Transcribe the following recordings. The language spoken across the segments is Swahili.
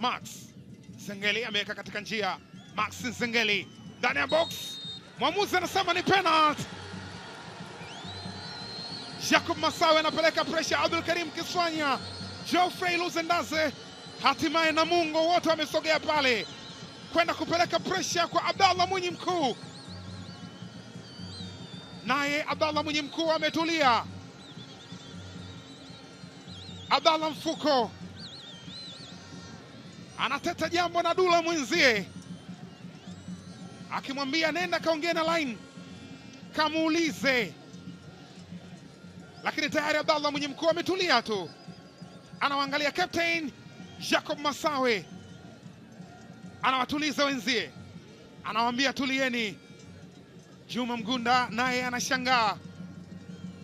Max Nzengeli ameweka katika njia. Max Nzengeli ndani ya box, mwamuzi anasema ni penalty. Jacob Masawe anapeleka pressure. Abdul Karim Kiswanya, Geoffrey Luzendaze, hatimaye Namungo wote wamesogea pale kwenda kupeleka pressure kwa Abdallah Mwinyi Mkuu. Naye Abdallah Mwinyi Mkuu ametulia. Abdallah Mfuko anateta jambo na Dula mwenzie, akimwambia nenda kaongea na line kamuulize, lakini tayari Abdallah Mwinyi Mkuu ametulia tu, anawaangalia captain Jacob Masawe, anawatuliza wenzie, anawaambia tulieni. Juma Mgunda naye anashangaa,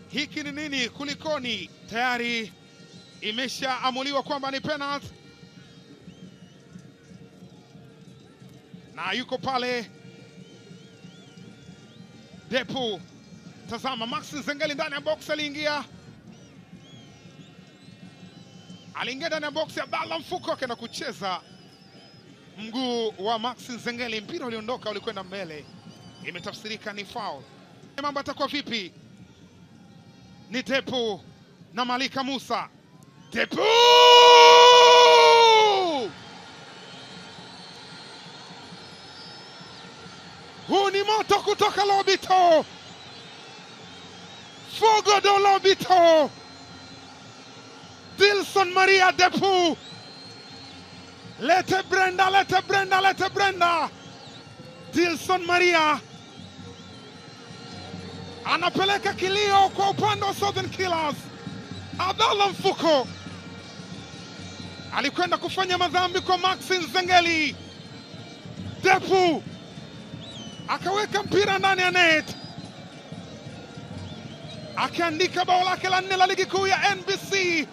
hiki ni nini, kulikoni? Tayari imeshaamuliwa kwamba ni penalty, na yuko pale Depu. Tazama, Max Nzengeli ndani ya box, aliingia ndani ya box. Abdallah Mfuko akaenda kucheza mguu wa Max Nzengeli, mpira uliondoka, ulikwenda mbele, imetafsirika ni foul. Mambo atakuwa vipi? Ni Depu na Malika Musa. Depu! Huu ni moto kutoka Lobito. Fogo do Lobito. Dilson Maria Depu. Lete Brenda, lete Brenda, lete Brenda. Dilson Maria anapeleka kilio kwa upande wa Southern Killers. Abdallah Mfuko alikwenda kufanya madhambi kwa Max Nzengeli. Depu akaweka mpira ndani ya net, akiandika bao lake la 4 la ligi kuu ya NBC.